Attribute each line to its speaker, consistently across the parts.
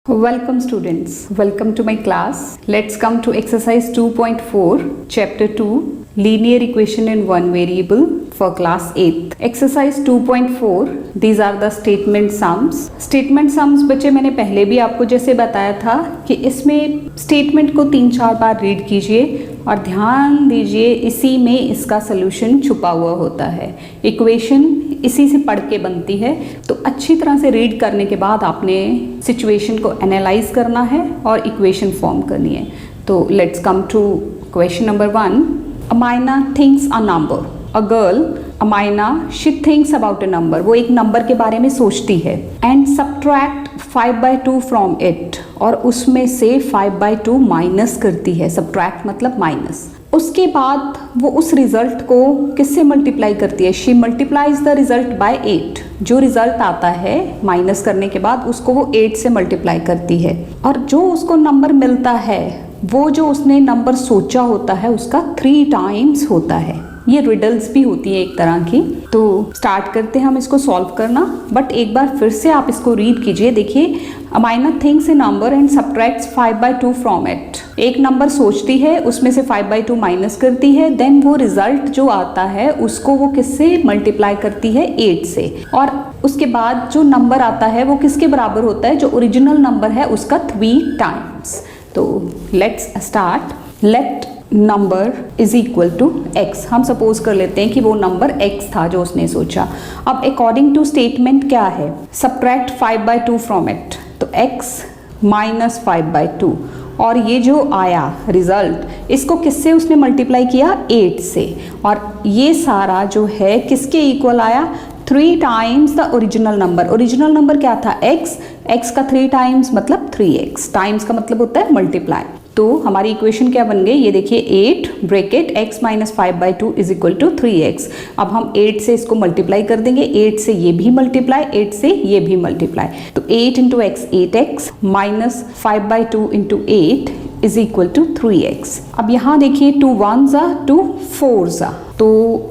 Speaker 1: Welcome students, welcome to my class. Let's come to exercise 2.4, chapter 2, linear equation in one variable for class 8th. Exercise 2.4, these are the statement sums. Statement sums बच्चे मैंने पहले भी आपको जैसे बताया था कि इसमें स्टेटमेंट को 3-4 बार रीड कीजिए और ध्यान दीजिए इसी में इसका सोल्यूशन छुपा हुआ होता है। इक्वेशन इसी से पढ़ के बनती है, तो अच्छी तरह से रीड करने के बाद आपने सिचुएशन को एनालाइज करना है और इक्वेशन फॉर्म करनी है। तो let's come to question number 1। Amina thinks a number. A girl, Amina, she thinks about a number. वो एक नंबर के बारे में सोचती है। एंड सब्ट्रैक्ट 5/2 फ्रॉम इट, और उसमें से 5/2 माइनस करती है। सब्ट्रैक्ट मतलब माइनस। उसके बाद वो उस रिजल्ट को किससे मल्टीप्लाई करती है? She multiplies the result by 8। जो रिजल्ट आता है माइनस करने के बाद उसको वो 8 से मल्टीप्लाई करती है, और जो उसको नंबर मिलता है वो जो उसने नंबर सोचा होता है उसका 3 टाइम्स होता है। ये रिडल्स भी होती है एक तरह की। तो स्टार्ट करते हैं हम इसको सॉल्व करना, बट एक बार फिर से आप इसको रीड कीजिए। देखिए, Amina thinks a number and subtracts 5/2 from it. एक नंबर सोचती है, उसमें से 5/2 माइनस करती है, देन वो रिजल्ट जो आता है उसको वो किससे मल्टीप्लाई करती है? 8 से। और उसके बाद जो नंबर आता है वो किसके बराबर होता है? जो ओरिजिनल नंबर है उसका 3 टाइम्स। तो let's start. Let number is equal to x. हम सपोज कर लेते हैं कि वो नंबर एक्स था जो उसने सोचा। अब अकॉर्डिंग टू स्टेटमेंट क्या है? सब्ट्रैक्ट 5/2 फ्रॉम इट, तो एक्स माइनस 5/2, और ये जो आया रिजल्ट इसको किससे उसने मल्टीप्लाई किया? 8 से। और ये सारा जो है किसके इक्वल आया? 3 times the original number. Original number क्या था? एक्स। एक्स का 3 टाइम्स मतलब 3x। टाइम्स का मतलब होता है मल्टीप्लाई। तो हमारी इक्वेशन क्या बन गई? ये देखिए, 8 bracket x minus 5/2 is equal to 3x। अब हम 8 से इसको मल्टीप्लाई कर देंगे। 8 से ये भी मल्टीप्लाई, 8 से ये भी मल्टीप्लाई। तो 8 into x 8x minus 5/2 into 8 is equal to 3x। अब यहाँ देखिए, 2 1s 2 4s, तो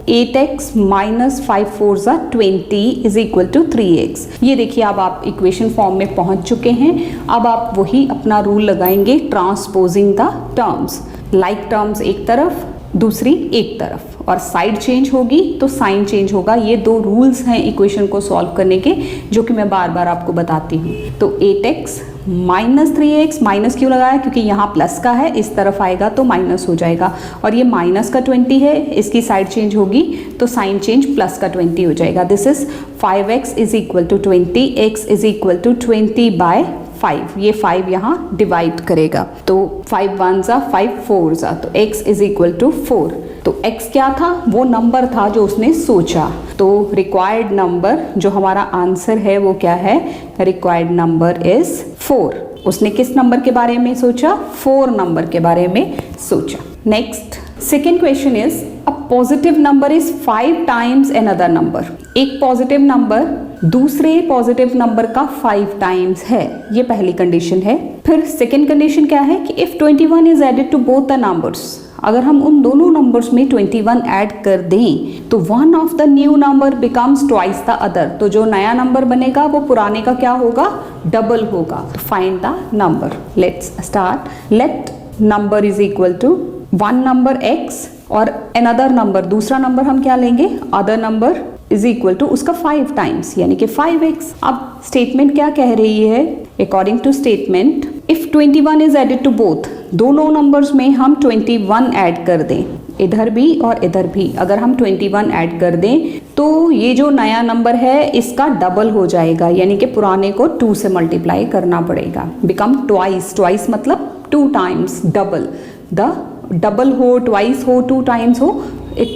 Speaker 1: 8x minus 5 4s 20 is equal to 3x। ये देखिए, अब आप इक्वेशन फॉर्म में पहुंच चुके हैं। अब आप वही अपना रूल लगाएंगे, transposing the terms. Like terms एक तरफ, दूसरी एक तरफ, और साइड चेंज होगी तो साइन चेंज होगा। ये 2 रूल्स हैं इक्वेशन को सॉल्व करने के, जो कि मैं बार बार आपको बताती हूँ। तो 8x माइनस 3x, माइनस क्यों लगाया? क्योंकि यहाँ प्लस का है, इस तरफ आएगा तो माइनस हो जाएगा। और ये माइनस का 20 है, इसकी साइड चेंज होगी तो साइन चेंज प्लस का 20 हो जाएगा। This is 5x is equal to 20, x is equal to 20/5। ये 5 यहाँ डिवाइड करेगा, तो 5 1s 5 4s, तो x इज इक्वल टू 4। तो x क्या था? वो नंबर था जो उसने सोचा। तो रिक्वायर्ड नंबर जो हमारा आंसर है वो क्या है? Required number is 4। उसने किस नंबर के बारे में सोचा? 4 नंबर के बारे में सोचा। Next, second question is a positive number is 5 times another number. एक पॉजिटिव नंबर दूसरे पॉजिटिव नंबर का 5 टाइम्स है, ये पहली कंडीशन है। फिर सेकेंड कंडीशन क्या है कि if 21 is added to both the numbers, अगर हम उन दोनों नंबर्स में 21 ऐड कर दें तो one of the new number becomes twice the other. तो जो नया नंबर बनेगा वो पुराने का क्या होगा? डबल होगा। तो find the number. Let's start. Let number is equal to one number x और अनदर नंबर, दूसरा नंबर हम क्या लेंगे? Other number is equal to उसका 5 टाइम्स, यानी कि 5x। अब स्टेटमेंट क्या कह रही है? According to statement, if 21 is added to both, दोनों नंबर्स में हम 21 ऐड कर दें, इधर भी और इधर भी, अगर हम 21 ऐड कर दें तो ये जो नया नंबर है इसका डबल हो जाएगा, यानी कि पुराने को 2 से मल्टीप्लाई करना पड़ेगा। Become twice. ट्वाइस मतलब 2 टाइम्स, डबल। द डबल हो, ट्वाइस हो, 2 टाइम्स हो,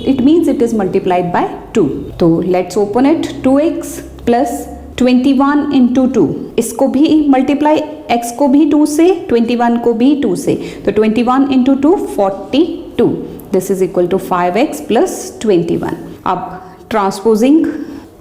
Speaker 1: it means it is multiplied by 2. तो let's open it। 2x plus 21 into 2, इसको भी मल्टीप्लाई, x को भी 2 से, 21 को भी 2 से, तो 21 into 2 42। This is equal to 5x plus 21। अब transposing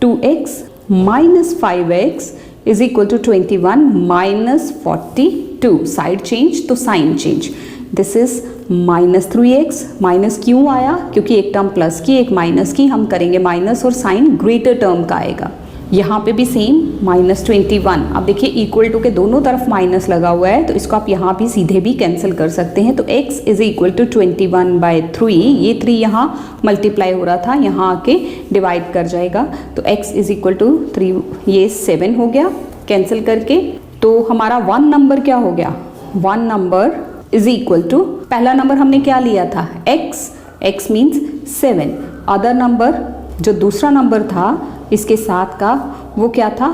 Speaker 1: 2x minus 5x is equal to 21 minus 42। Side change तो sign change. This is minus 3x। माइनस क्यों आया? क्योंकि एक टर्म प्लस की एक माइनस की, हम करेंगे माइनस और साइन ग्रेटर टर्म का आएगा। यहाँ पे भी सेम -21। अब देखिए इक्वल टू के दोनों तरफ माइनस लगा हुआ है, तो इसको आप यहाँ भी सीधे भी कैंसिल कर सकते हैं। तो x इज इक्वल टू 21/3, ये 3 यहाँ मल्टीप्लाई हो रहा था, यहाँ आके डिवाइड कर जाएगा। तो x इज इक्वल टू 3, ये 7 हो गया कैंसिल करके। तो हमारा 1 नंबर क्या हो गया, 1 नंबर इज इक्वल टू, पहला नंबर हमने क्या लिया था x मीन्स 7, अदर नंबर जो दूसरा नंबर था इसके साथ का वो क्या था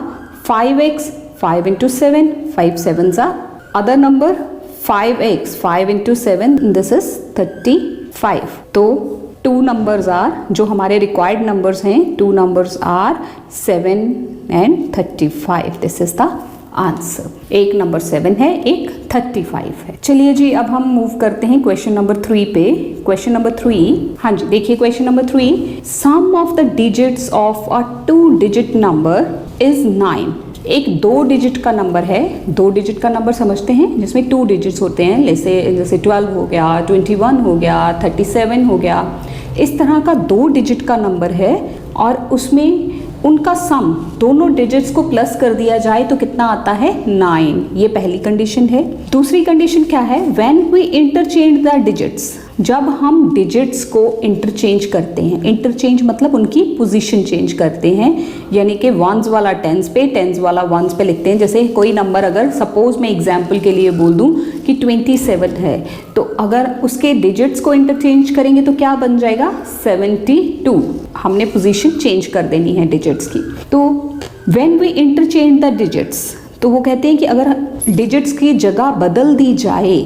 Speaker 1: 5x, 5 into 7, 5 7s are other number 5x, 5 into 7 this is 35। तो 2 numbers are, जो हमारे required numbers हैं, 2 numbers are 7 and 35। this is the answer. एक नंबर 7 है, एक 35 है। चलिए जी अब हम मूव करते हैं क्वेश्चन नंबर 3 पे। क्वेश्चन नंबर 3, हाँ जी देखिए question number 3, sum of the digits of a 2 digit number is 9। एक 2 डिजिट का नंबर है, 2 डिजिट का नंबर समझते हैं जिसमें 2 डिजिट्स होते हैं, जैसे 12 हो गया, 21 हो गया, 37 हो गया, इस तरह का 2 डिजिट का नंबर है और उसमें उनका सम दोनों डिजिट्स को प्लस कर दिया जाए तो कितना आता है 9। ये पहली कंडीशन है। दूसरी कंडीशन क्या है, when we interchange the digits, जब हम डिजिट्स को इंटरचेंज करते हैं, इंटरचेंज मतलब उनकी पोजीशन चेंज करते हैं, यानी कि वंस वाला टेंस पे, टेंस वाला वंस पे लिखते हैं। जैसे कोई नंबर अगर सपोज मैं एग्जांपल के लिए बोल दूं कि 27 है, तो अगर उसके डिजिट्स को इंटरचेंज करेंगे तो क्या बन जाएगा 72। हमने पोजीशन चेंज कर देनी है डिजिट्स की। तो when we interchange the digits, तो वो कहते हैं कि अगर डिजिट्स की जगह बदल दी जाए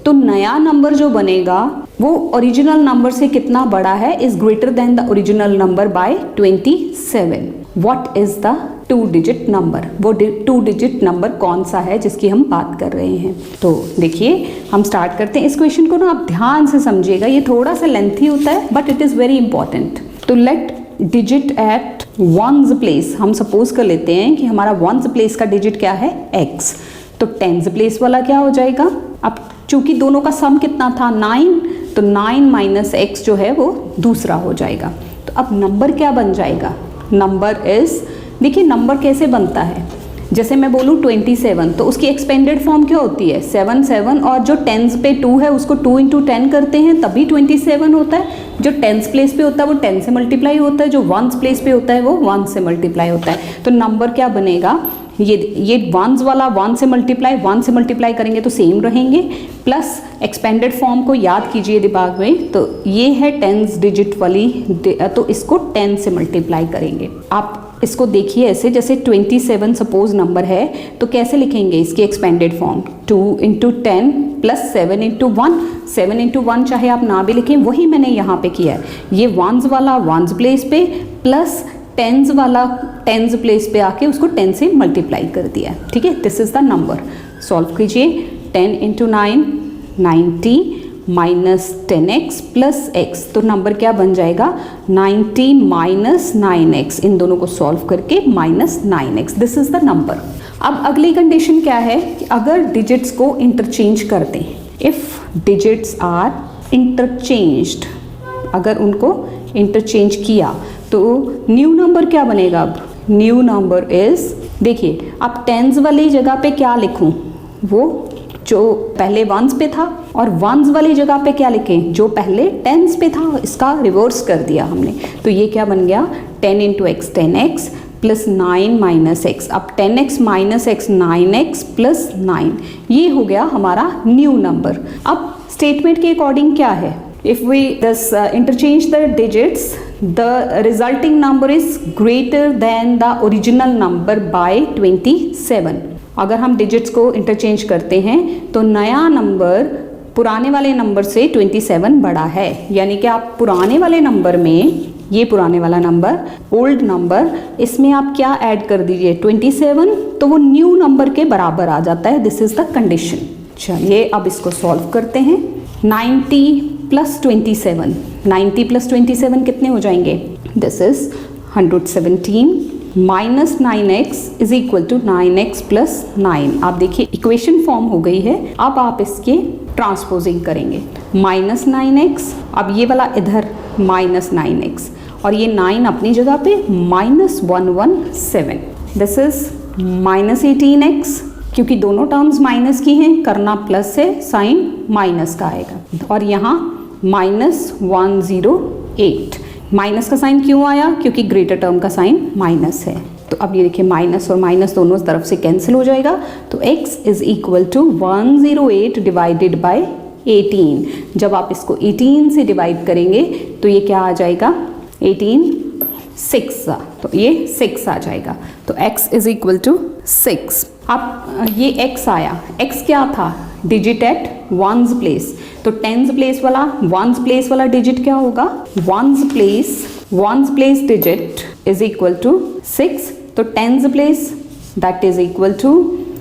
Speaker 1: तो नया नंबर जो बनेगा वो ओरिजिनल नंबर से कितना बड़ा है, is greater than the original number by 27। What is the 2 digit number, वो 2 डिजिट नंबर कौन सा है जिसकी हम बात कर रहे हैं। तो देखिए हम स्टार्ट करते हैं। इस क्वेश्चन को ना आप ध्यान से समझिएगा, ये थोड़ा सा लेंथी होता है but it is very important. तो let digit at ones place, हम सपोज कर लेते हैं कि हमारा वंस प्लेस का डिजिट क्या है x, तो टेंस प्लेस वाला क्या हो जाएगा। अब चूंकि दोनों का सम कितना था 9, तो 9 माइनस x जो है वो दूसरा हो जाएगा। तो अब नंबर क्या बन जाएगा, नंबर इज, देखिए नंबर कैसे बनता है, जैसे मैं बोलूँ 27 तो उसकी एक्सपेंडेड फॉर्म क्या होती है 7 7, और जो टेंस पे 2 है उसको 2 into 10 करते हैं तभी 27 होता है। जो टेंस प्लेस पे होता है वो 10 से मल्टीप्लाई होता है, जो वंस प्लेस पे होता है वो 1 से मल्टीप्लाई होता है। तो नंबर क्या बनेगा, ये वंस वाला 1 से मल्टीप्लाई करेंगे तो सेम रहेंगे, प्लस एक्सपेंडेड फॉर्म को याद कीजिए दिमाग में, तो ये है टेंस डिजिट वाली, तो इसको 10 से मल्टीप्लाई करेंगे। आप इसको देखिए ऐसे, जैसे 27 सपोज नंबर है तो कैसे लिखेंगे इसकी expanded form, 2 into 10 plus 7 into 1, 7 into 1 चाहे आप ना भी लिखें, वही मैंने यहाँ पे किया है। ये वंस वाला वंस प्लेस पे प्लस टेंस वाला टेंस प्लेस पे आके उसको 10 से मल्टीप्लाई कर दिया, ठीक है। This is the number, solve कीजिए। 10 into 9 90 minus 10x plus x, तो नंबर क्या बन जाएगा 90 माइनस 9x, इन दोनों को सॉल्व करके minus 9x, this is the number. अब अगली कंडीशन क्या है कि अगर डिजिट्स को इंटरचेंज कर दें, इफ डिजिट्स आर इंटरचेंज्ड, अगर उनको इंटरचेंज किया तो न्यू नंबर क्या बनेगा। अब न्यू नंबर इज, देखिए अब टेंस वाली जगह पे क्या लिखूं, वो जो पहले वंस पे था, और वंस वाली जगह पे क्या लिखें, जो पहले टेंस पे था, इसका रिवर्स कर दिया हमने। तो ये क्या बन गया 10 into x 10x plus 9 minus x, अब 10x minus x 9x plus 9, ये हो गया हमारा न्यू नंबर। अब स्टेटमेंट के अकॉर्डिंग क्या है, if we thus interchange the digits, the resulting number is greater than the original number by 27। अगर हम डिजिट्स को इंटरचेंज करते हैं तो नया नंबर पुराने वाले नंबर से 27 बड़ा है, यानी कि आप पुराने वाले नंबर में, ये पुराने वाला नंबर ओल्ड नंबर, इसमें आप क्या ऐड कर दीजिए 27, तो वो न्यू नंबर के बराबर आ जाता है। This is the condition. चलिए अब इसको सॉल्व करते हैं। 90 प्लस 27, 90 प्लस 27 कितने हो जाएंगे, this is 117 minus 9x is equal to 9x plus 9। आप देखिए इक्वेशन फॉर्म हो गई है। अब आप इसके ट्रांसपोजिंग करेंगे, माइनस 9x, अब ये वाला इधर माइनस 9x, और ये 9 अपनी जगह पे -117, दिस इज -18x, क्योंकि दोनों टर्म्स माइनस की हैं, करना प्लस है, साइन माइनस का आएगा, और यहाँ -108, माइनस का साइन क्यों आया, क्योंकि ग्रेटर टर्म का साइन माइनस है। तो अब ये देखिए माइनस और माइनस दोनों तरफ से कैंसिल हो जाएगा, तो x is equal to 108 divided by 18। जब आप इसको 18 से डिवाइड करेंगे तो ये क्या आ जाएगा, 18 6, तो ये 6 आ जाएगा, तो x इज इक्वल टू 6। अब ये x आया, x क्या था, डिजिट एट वंस प्लेस, तो टेंस प्लेस वाला वंस प्लेस वाला डिजिट क्या होगा, ones place digit is equal to 6, तो tens place that is equal to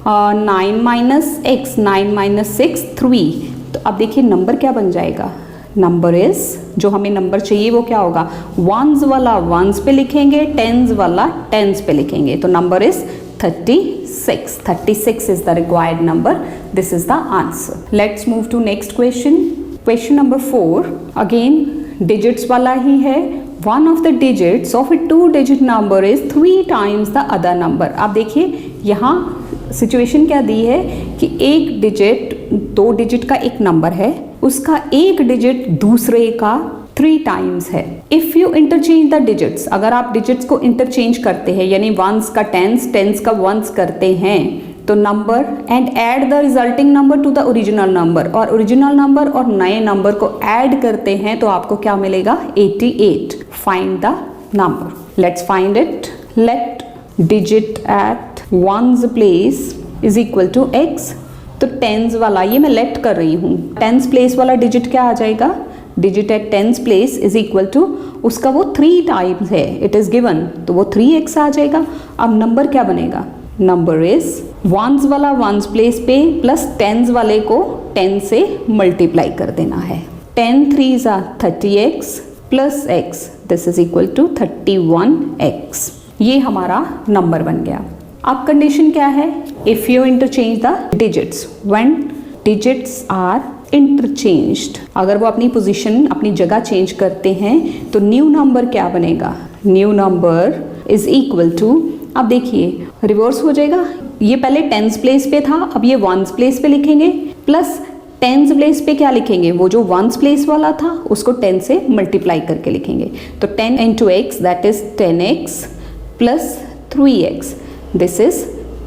Speaker 1: 9 minus x, 9 minus 6 3। तो अब देखिए नंबर क्या बन जाएगा, नंबर इज, जो हमें नंबर चाहिए वो क्या होगा, वंस वाला वंस पे लिखेंगे, टेंस वाला टेंस पे लिखेंगे, तो number is 36. 36 is the required number. This is the answer. Let's move to next question. Question number 4. Again, digits वाला ही है. One of the digits of a 2-digit number is 3 times the other number. आप देखिए यहाँ situation क्या दी है कि एक digit, 2 digit का एक नंबर है, उसका एक डिजिट दूसरे का 3 टाइम्स है। If you interchange the digits, अगर आप डिजिट्स को इंटरचेंज करते हैं, यानी वंस का टेंस, टेंस का वंस करते हैं, तो number and add the resulting number two the original number, और ओरिजिनल नंबर और नए नंबर को ऐड करते हैं तो आपको क्या मिलेगा, 88। Find the number, let's find it. Let digit at ones place is equal to x, तो टेंस वाला, ये मैं लेट कर रही हूँ, टेंस प्लेस वाला डिजिट क्या आ जाएगा, digit at tens place is equal to, उसका वो 3 टाइम्स है, इट इज गिवन, तो वो 3x आ जाएगा। अब नंबर क्या बनेगा, नंबर इज वंस वाला वंस प्लेस पे प्लस टेंस वाले को 10 से मल्टीप्लाई कर देना है। 10 3s are 30x plus x, this is equal to 31x। ये हमारा नंबर बन गया। अब कंडीशन क्या है, if you interchange the digits, when digits are interchanged, अगर वो अपनी पोजीशन, अपनी जगह चेंज करते हैं तो न्यू नंबर क्या बनेगा, new number is equal to, अब देखिए रिवर्स हो जाएगा, ये पहले टेंस प्लेस पे था, अब ये वंस प्लेस पे लिखेंगे, प्लस टेंस प्लेस पे क्या लिखेंगे, वो जो वंस प्लेस वाला था उसको 10 से मल्टीप्लाई करके लिखेंगे, तो 10 into x that is 10x plus 3x, this is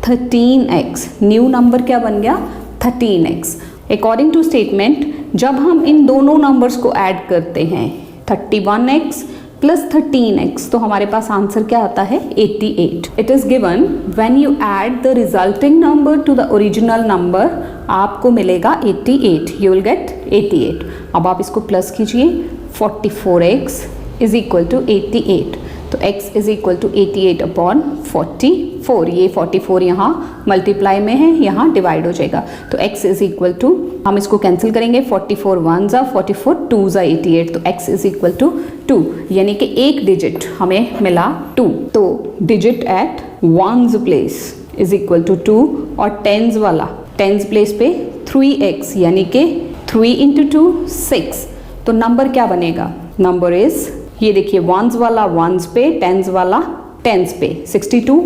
Speaker 1: 13x। New number क्या बन गया, 13x। अकॉर्डिंग टू स्टेटमेंट, जब हम इन दोनों नंबर्स को ऐड करते हैं 31x प्लस 13x, तो हमारे पास आंसर क्या आता है, 88। It is given when you add the resulting number two the original number, आपको मिलेगा 88, यू विल गेट 88। अब आप इसको प्लस कीजिए, 44x इज इक्वल टू 88, तो x is equal to 88 upon 44, ये 44 यहाँ मल्टीप्लाई में है, यहाँ डिवाइड हो जाएगा, तो x इज इक्वल टू, हम इसको कैंसिल करेंगे, 44 1s are 44 2s are 88, तो x इज इक्वल टू 2, यानी कि एक डिजिट हमें मिला 2, तो digit at ones place is equal to 2, और टेंस वाला टेंस प्लेस पे 3x, यानी कि 3 इंटू 2 6, तो नंबर क्या बनेगा, नंबर इज, ये देखिए वंस वाला वंस पे, टेंस वाला टेंस पे 62,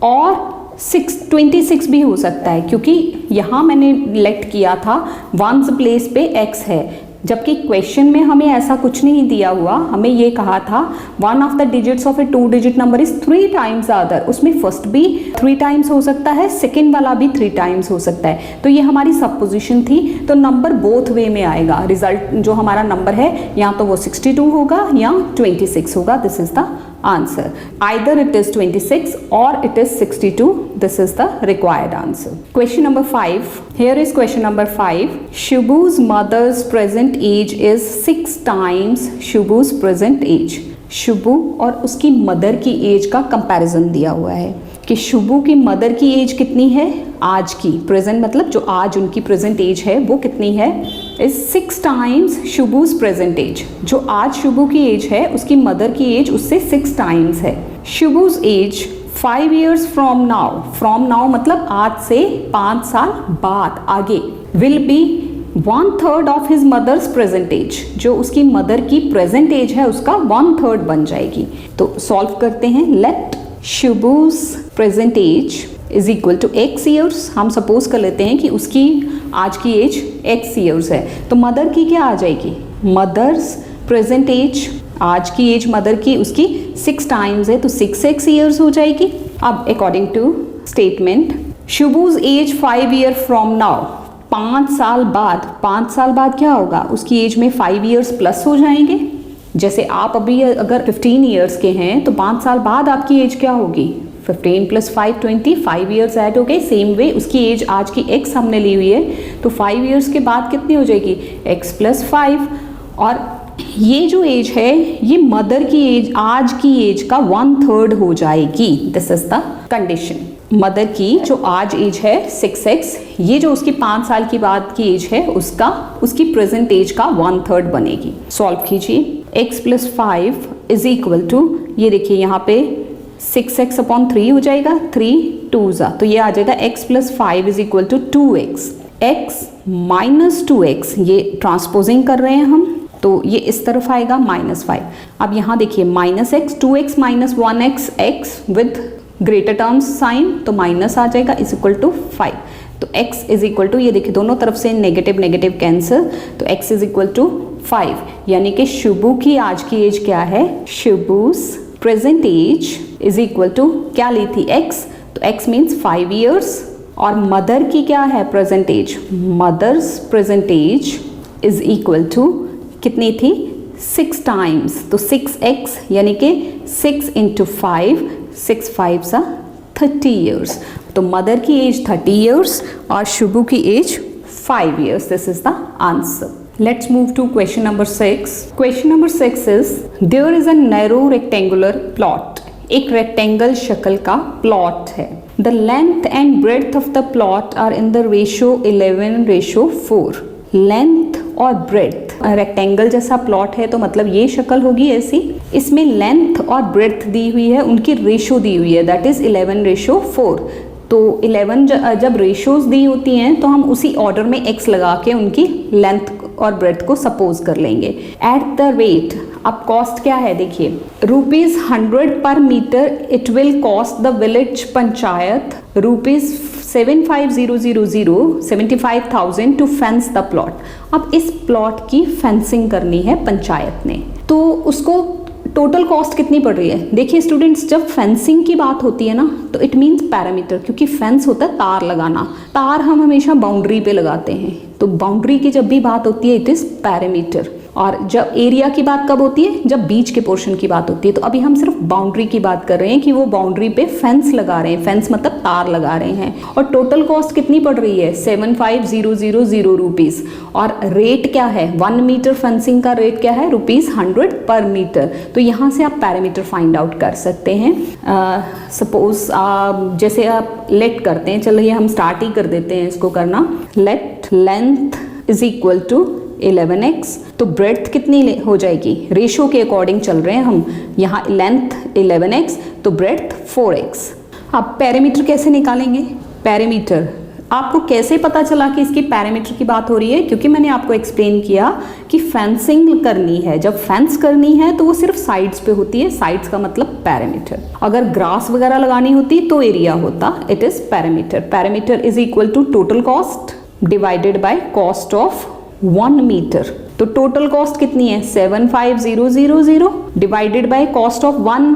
Speaker 1: और 26 भी हो सकता है, क्योंकि यहाँ मैंने लेट किया था वंस प्लेस पे x है, जबकि क्वेश्चन में हमें ऐसा कुछ नहीं दिया हुआ, हमें ये कहा था one of the digits of A 2 digit number is 3 times other, उसमें फर्स्ट भी 3 टाइम्स हो सकता है, सेकेंड वाला भी 3 टाइम्स हो सकता है, तो ये हमारी सपोजिशन थी, तो नंबर बोथ वे में आएगा, रिजल्ट जो हमारा नंबर है या तो वो 62 होगा या 26 होगा, this is the answer. Either it is 26 or it is 62. This is the required answer. Question number 5. Here is question number 5. Shubhu's mother's present age is 6 times Shubhu's present age. Shubhu और उसकी mother की age का comparison दिया हुआ है कि शुभू की mother की एज कितनी है आज की, प्रेजेंट मतलब जो आज उनकी प्रेजेंट एज है वो कितनी है, इज 6 टाइम्स शुभूज प्रेजेंट एज, जो आज शुभू की एज है उसकी मदर की एज उससे 6 टाइम्स है। Shubhu's age 5 years from now मतलब आज से 5 साल बाद आगे, will be 1/3 of his mother's present age, जो उसकी मदर की प्रेजेंट एज है उसका 1/3 बन जाएगी। तो सॉल्व करते हैं। Let Shobo's present age is equal to x years. हम सपोज कर लेते हैं कि उसकी आज की एज x ईयर्स है, तो मदर की क्या आ जाएगी, मदर्स प्रेजेंट एज, आज की एज मदर की उसकी 6 टाइम्स है तो 6x ईयर्स हो जाएगी। अब according to statement, Shobo's age 5 year from now, 5 साल बाद क्या होगा, उसकी एज में 5 ईयर्स प्लस हो जाएंगे। जैसे आप अभी अगर 15 ईयर्स के हैं तो 5 साल बाद आपकी एज क्या होगी, 15 + 5 25 ईयर्स ऐड हो गए। सेम वे उसकी एज आज की x हमने ली हुई है तो 5 ईयर्स के बाद कितनी हो जाएगी, x + 5। और ये जो एज है ये मदर की एज, आज की एज का 1/3 हो जाएगी। This is the condition. Mother की जो आज एज है 6x, ये जो उसकी 5 साल की बाद की एज है उसकी प्रेजेंट एज का 1/3 बनेगी। सॉल्व कीजिए। x + 5 इज इक्वल टू, ये देखिए यहाँ पे 6x/3 हो जाएगा, 3 2s, तो ये आ जाएगा x + 5 is equal to 2x। x - 2x, ये ट्रांसपोजिंग कर रहे हैं हम तो ये इस तरफ आएगा -5। अब यहाँ देखिए -x, 2x - 1x, x with greater terms sign तो माइनस आ जाएगा इज इक्वल टू 5। तो x इज इक्वल टू, ये देखिए दोनों तरफ से नेगेटिव नेगेटिव कैंसिल, तो x इज इक्वल टू 5। यानी कि शुभू की आज की एज क्या है, शुभूस present age is equal to क्या ली थी x, तो x मीन्स 5 ईयर्स। और मदर की क्या है present age, mother's present age is equal to कितनी थी, 6 टाइम्स, तो 6x यानी कि 6 × 5, 6 5s 30 ईयर्स। तो मदर की एज 30 ईयर्स और शुभू की age 5 years. This is the answer. Let's move to question number 6. Question number 6 is, there is a narrow rectangular plot. एक rectangle शक्ल का plot है। The length and breadth of the plot are in the ratio 11:4. Length और breadth, rectangle जैसा plot है तो मतलब ये शक्ल होगी ऐसी। इसमें लेंथ और ब्रेड्थ दी हुई है, उनकी रेशो दी हुई है, दैट इज 11:4। तो 11 जब रेशोज दी होती हैं तो हम उसी ऑर्डर में x लगा के उनकी लेंथ और ब्रेड्थ को सपोज कर लेंगे। एट द रेट, अब कॉस्ट क्या है देखिए, ₹100 पर metre it will cost the village panchayat ₹75,000 to fence the plot. अब इस प्लॉट की फेंसिंग करनी है पंचायत ने, तो उसको टोटल कॉस्ट कितनी पड़ रही है। देखिए स्टूडेंट्स, जब फेंसिंग की बात होती है ना तो इट मीन्स पैरामीटर, क्योंकि फेंस होता है तार लगाना, तार हम हमेशा बाउंड्री पे लगाते हैं, तो बाउंड्री की जब भी बात होती है इट इज पैरामीटर। और जब एरिया की बात कब होती है, जब बीच के पोर्शन की बात होती है। तो अभी हम सिर्फ बाउंड्री की बात कर रहे हैं कि वो बाउंड्री पे फेंस लगा रहे हैं, फेंस मतलब तार लगा रहे हैं। और टोटल कॉस्ट कितनी पड़ रही है, 75,000 रुपीज़। और रेट क्या है, 1 मीटर फेंसिंग का रेट क्या है, ₹100 पर मीटर। तो यहाँ से आप पैरामीटर फाइंड आउट कर सकते हैं। सपोज जैसे आप लेट करते हैं, चलिए हम स्टार्ट ही कर देते हैं इसको करना। Let length is equal to 11x, तो ब्रेड्थ कितनी हो जाएगी, रेशो के अकॉर्डिंग चल रहे हैं हम, यहाँ लेंथ 11x तो ब्रेड्थ 4x। अब पैरामीटर कैसे निकालेंगे, पैरामीटर आपको कैसे पता चला कि इसकी पैरामीटर की बात हो रही है, क्योंकि मैंने आपको एक्सप्लेन किया कि फेंसिंग करनी है, जब फेंस करनी है तो वो सिर्फ साइड्स पे होती है, साइड्स का मतलब पैरामीटर। अगर ग्रास वगैरह लगानी होती तो एरिया होता, it is parameter. Parameter is equal to total cost divided by cost of 1 metre. तो टोटल कॉस्ट कितनी है, 75,000 divided by cost of 1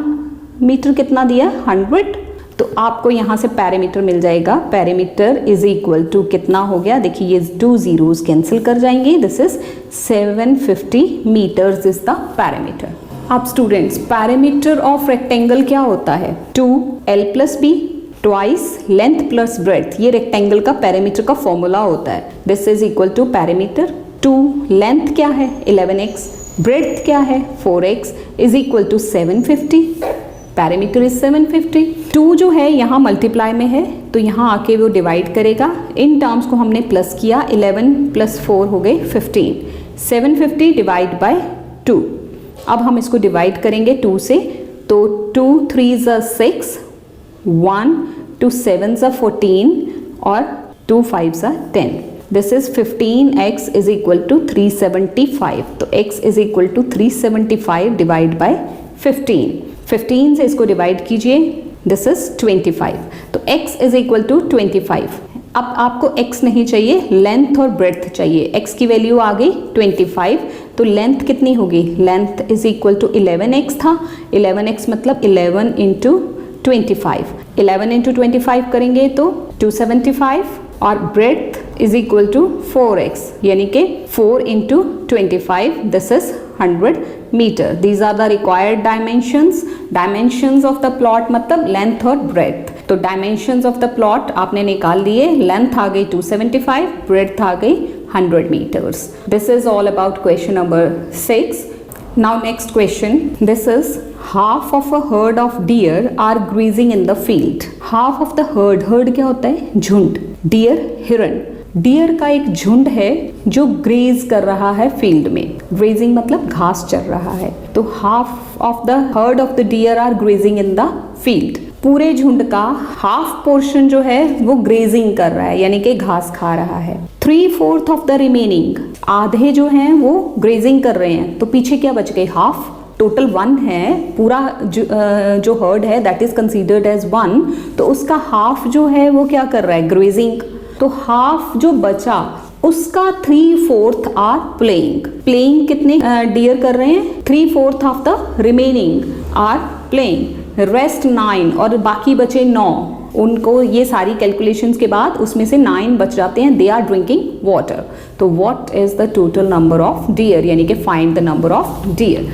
Speaker 1: metre कितना दिया, 100। तो आपको यहाँ से पैरामीटर मिल जाएगा। पैरामीटर इज इक्वल टू कितना हो गया, देखिए ये 2 zeros कैंसिल कर जाएंगे, this is 750 metres is the parameter. अब स्टूडेंट्स, पैरामीटर ऑफ रेक्टेंगल क्या होता है, 2l + b twice length plus breadth, ये रेक्टेंगल का पैरामीटर का फॉर्मूला होता है। This is equal to parameter 2, length क्या है 11x, ब्रेड्थ क्या है 4x is equal to 750। Parameter is 750। 2 जो है यहाँ मल्टीप्लाई में है तो यहाँ आके वो डिवाइड करेगा, इन टर्म्स को हमने प्लस किया, 11 + 4 हो गए 15, 750 डिवाइड बाय 2। अब हम इसको डिवाइड करेंगे 2 से, तो 2 3s 6, 1 2 7s 14 और 2 5s 10। This is 15x is equal to 375, तो x is equal to 375 divide by 15 से इसको डिवाइड कीजिए, दिस इज 25, तो x इज इक्वल टू 25। अब आपको x नहीं चाहिए, लेंथ और ब्रेड्थ चाहिए। x की वैल्यू आ गई 25, तो लेंथ कितनी होगी, length is equal to 11x था, 11x मतलब 11 इंटू 25, 11 इंटू 25 करेंगे तो 275, और breadth is equal to 4x यानी कि 4 into 25, this is 100 metre. These are the required dimensions of the plot मतलब लेंथ और ब्रेड्थ। तो डायमेंशंस ऑफ द प्लॉट आपने निकाल लिए, लेंथ आ गई 275, ब्रेड्थ आ गई 100 meters. This is all about question number 6. Now next question. This is half of a herd of deer are grazing in the field. Half of the herd क्या होता है, झुंड, deer हिरण, डियर का एक झुंड है जो ग्रेज कर रहा है फील्ड में। ग्रेजिंग मतलब घास चर रहा है, तो half of the herd of the deer are grazing in the field. पूरे झुंड का हाफ पोर्शन जो है वो ग्रेजिंग कर रहा है यानी कि घास खा रहा है। 3/4 ऑफ द रिमेनिंग, आधे जो हैं वो ग्रेजिंग कर रहे हैं, तो पीछे क्या बच गए, हाफ। टोटल 1 है, पूरा जो हर्ड है दैट इज कंसीडर्ड एज 1, तो उसका हाफ जो है वो क्या कर रहा है, ग्रेजिंग। तो हाफ जो बचा उसका 3/4 आर प्लेइंग कितने डियर कर रहे हैं, 3/4 of the remaining are playing, rest 9 और बाकी बचे 9, उनको ये सारी कैलकुलेशंस के बाद उसमें से 9 बच जाते हैं, दे आर ड्रिंकिंग वाटर। तो what is the total number of dear, यानी कि find the number of dear.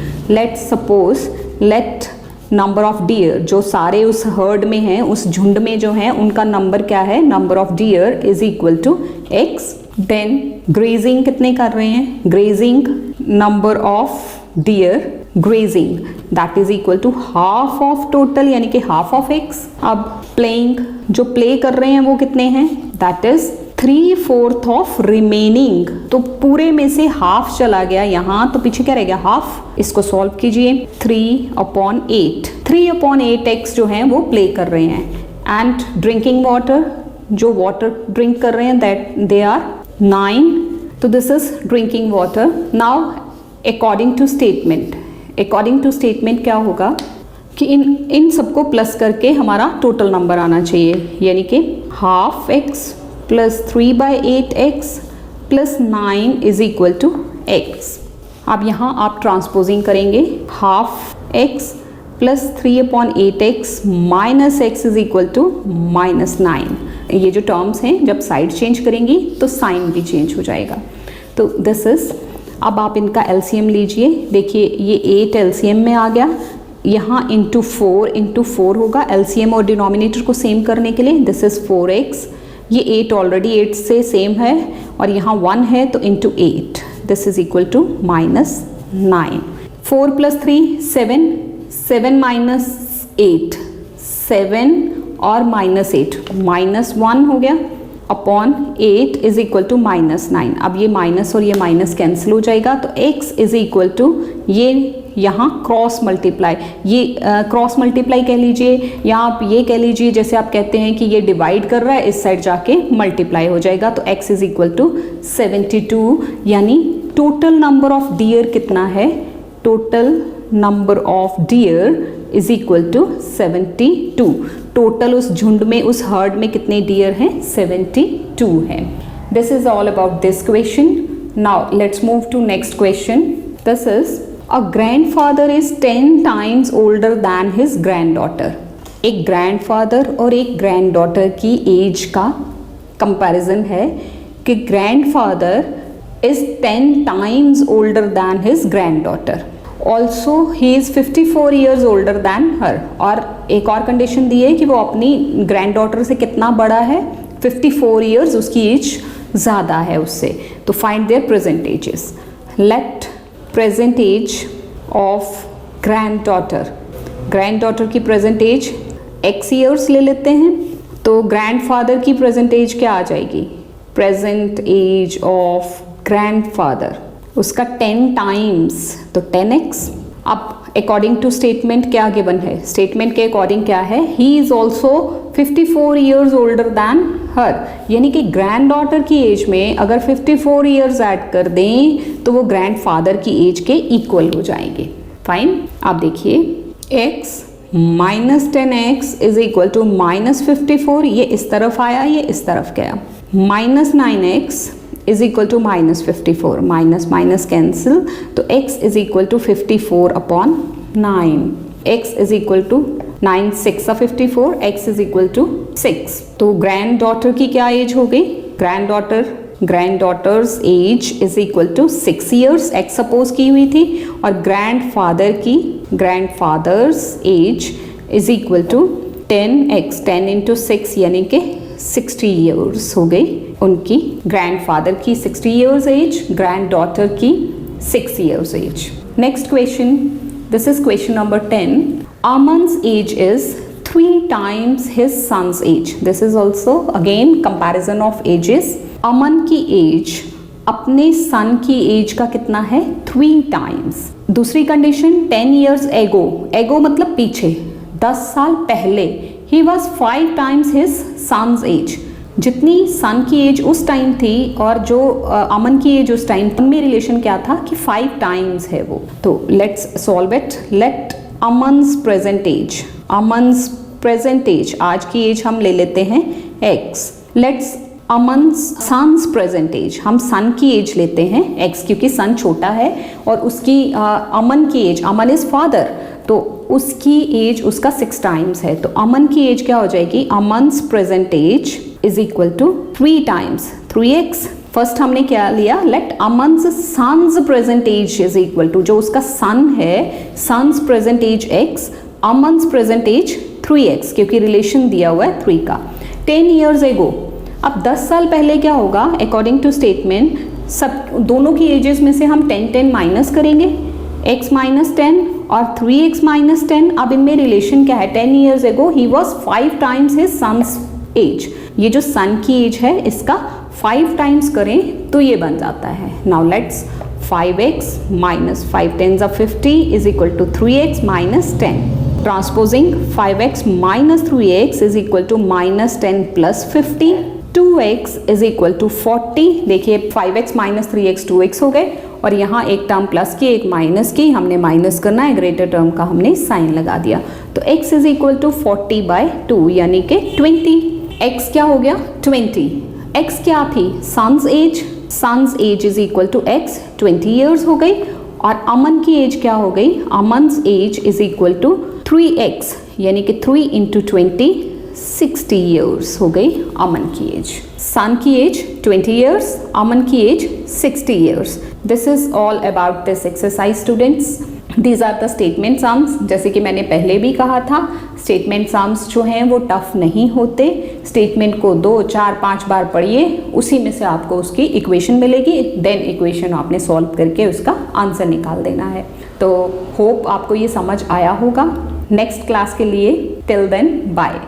Speaker 1: Let number of dear जो सारे उस हर्ड में हैं, उस झुंड में जो हैं, उनका नंबर क्या है, number of deer is equal to x। Then grazing कितने कर रहे हैं, grazing number of deer grazing that is equal to half of total यानी कि हाफ ऑफ x। अब प्लेइंग जो प्ले कर रहे हैं वो कितने हैं, दैट इज 3/4 ऑफ रिमेनिंग, तो पूरे में से हाफ चला गया यहाँ, तो पीछे क्या रह गया, हाफ। इसको सॉल्व कीजिए, 3/8 x जो है वो प्ले कर रहे हैं, एंड ड्रिंकिंग वाटर जो वाटर ड्रिंक कर रहे हैं दैट दे आर 9, तो this is drinking water. Now according to statement क्या होगा कि इन सबको प्लस करके हमारा टोटल नंबर आना चाहिए, यानी कि half x plus 3/8x plus 9 is equal to x। अब यहाँ आप ट्रांसपोजिंग करेंगे, half x plus 3/8x minus x is equal to -9। ये जो टर्म्स हैं जब साइड चेंज करेंगी तो साइन भी चेंज हो जाएगा। तो दिस इज, अब आप इनका एलसीएम लीजिए, देखिए ये 8 एलसीएम में आ गया, यहाँ इंटू 4 होगा, एलसीएम और डिनोमिनेटर को सेम करने के लिए, दिस इज 4x, ये 8 ऑलरेडी 8 से सेम है और यहाँ 1 है तो into 8, this is equal to -9। 4 + 3 7 minus 8 7 और -8 -1 हो गया अपॉन 8 इज इक्वल टू -9। अब ये माइनस और ये माइनस कैंसिल हो जाएगा, तो x इज इक्वल टू ये यहाँ क्रॉस मल्टीप्लाई, ये क्रॉस मल्टीप्लाई कह लीजिए या आप ये कह लीजिए जैसे आप कहते हैं कि ये डिवाइड कर रहा है, इस साइड जाके मल्टीप्लाई हो जाएगा, तो x इज इक्वल टू 72, यानी टोटल नंबर ऑफ डियर कितना है, total number of deer is equal to 72। Total उस झुंड में, उस हर्ड में कितने डियर हैं, 72 हैं। This is all about this question. Now let's move to next question. This is a grandfather is 10 times older than his granddaughter। एक grandfather और एक ग्रैंडडॉटर की एज का कंपैरिजन है कि grandfather is 10 times older than his granddaughter, also he is 54 years older than her। और एक और कंडीशन दी है कि वो अपनी ग्रैंडडॉटर से कितना बड़ा है, 54 years, उसकी एज ज़्यादा है उससे। तो find their present ages. Let present age of granddaughter की प्रेजेंट एज x years ले लेते हैं, तो ग्रैंडफादर की प्रेजेंट एज क्या आ जाएगी, प्रेजेंट एज ऑफ ग्रैंडफादर उसका 10 times, तो 10x। अब अकॉर्डिंग टू स्टेटमेंट क्या गिवन है, स्टेटमेंट के अकॉर्डिंग क्या है, he is also 54 years older than her, यानी कि ग्रैंड डॉटर की एज में अगर 54 ईयर्स ऐड कर दें तो वो ग्रैंड फादर की एज के इक्वल हो जाएंगे। फाइन, आप देखिए x minus 10x is equal to minus 54, ये इस तरफ आया, ये इस तरफ गया, minus 9x is equal to minus 54, minus minus cancel, तो x is equal to 54 upon 9, x is equal to 9 6 54, x is equal to 6। तो ग्रैंड डॉटर की क्या एज हो गई, grand daughters age is equal to 6 years, x suppose की हुई थी, और grandfather's age is equal to 10x, 10 into 6 यानी कि 60 ईयर्स हो गई उनकी, ग्रैंड फादर की 60 ईयर्स एज, ग्रैंड डॉटर की 6 years age. Next question, this is question number 10। Aman's age is 3 times his son's age. This is also again comparison of ages. अमन की as अपने सन की एज का कितना है, 3 टाइम्स। दूसरी condition 10 years एगो मतलब पीछे, 10 साल पहले, he was 5 times his son's age, जितनी सन की एज उस टाइम थी और जो अमन की एज उस टाइम, उनमें रिलेशन क्या था कि 5 टाइम्स है वो। तो let's solve it. Let Aman's present age, आज की एज हम ले लेते हैं x। Let's Aman's son's present age, हम सन की एज लेते हैं x, क्योंकि सन छोटा है और उसकी अमन की एज, अमन इज फादर, तो उसकी एज उसका 6 टाइम्स है, तो अमन की एज क्या हो जाएगी, Aman's present age is equal to 3 times 3x। First हमने क्या लिया, let Aman's son's present age is equal to, जो उसका सन है, son's present age x, Aman's present age 3x, क्योंकि रिलेशन दिया हुआ है 3 का। 10 ईयर्स एगो, अब 10 साल पहले क्या होगा, अकॉर्डिंग टू स्टेटमेंट सब दोनों की एजेस में से हम 10 माइनस करेंगे, x माइनस 10 और 3x माइनस 10। अब इनमें रिलेशन क्या है, 10 years ago he was 5 times his son's age, ये जो सन की एज है इसका 5 टाइम्स करें तो ये बन जाता है। Now let's 5x minus 5 10s are 50 is equal to 3x minus 10। Transposing 5x minus 3x is equal to minus 10 plus 50, 2x is equal to 40। देखिए 5x माइनस 3x 2x हो गए, और यहाँ एक टर्म प्लस की एक माइनस की, हमने माइनस करना है, ग्रेटर टर्म का हमने साइन लगा दिया, तो x इज इक्वल टू 40/2 यानी कि 20। x क्या हो गया 20, x क्या थी son's age is equal to x, 20 years हो गई, और अमन की एज क्या हो गई, Aman's age is equal to 3x यानी कि 3 इंटू 20 60 ईयर्स हो गई अमन की एज। सन की एज 20 ईयर्स, अमन की age 60 years. This is all about this exercise students. These are the statement sums. जैसे कि मैंने पहले भी कहा था, स्टेटमेंट सम्स जो हैं वो टफ नहीं होते। स्टेटमेंट को 2 4 5 बार पढ़िए, उसी में से आपको उसकी इक्वेशन मिलेगी, देन इक्वेशन आपने सॉल्व करके उसका आंसर निकाल देना है। तो होप आपको ये समझ आया होगा। नेक्स्ट क्लास के लिए till then bye.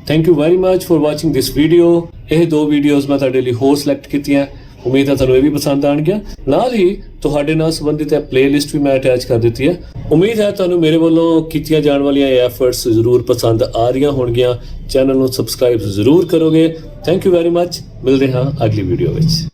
Speaker 2: Thank you very much for watching this video. ਇਹ 2 ਵੀਡੀਓਜ਼ ਮੈਂ ਤੁਹਾਡੇ ਲਈ ਹੋਰ ਸਿਲੈਕਟ ਕੀਤੀਆਂ, ਉਮੀਦ ਹੈ ਤੁਹਾਨੂੰ ਇਹ ਵੀ ਪਸੰਦ ਆਣਗੀਆਂ। ਨਾਲ ਹੀ ਤੁਹਾਡੇ ਨਾਲ ਸੰਬੰਧਿਤ ਪਲੇਲਿਸਟ ਵੀ ਮੈਂ ਅਟੈਚ ਕਰ ਦਿੱਤੀ ਹੈ। ਉਮੀਦ ਹੈ ਤੁਹਾਨੂੰ ਮੇਰੇ ਵੱਲੋਂ ਕੀਤੀਆਂ ਜਾਣ ਵਾਲੀਆਂ ਐਫਰਟਸ ਜ਼ਰੂਰ ਪਸੰਦ ਆ ਰਹੀਆਂ ਹੋਣਗੀਆਂ। ਚੈਨਲ ਨੂੰ ਸਬਸਕ੍ਰਾਈਬ ਜ਼ਰੂਰ ਕਰੋਗੇ। Thank you very much. ਮਿਲਦੇ ਹਾਂ ਅਗਲੀ ਵੀਡੀਓ ਵਿੱਚ।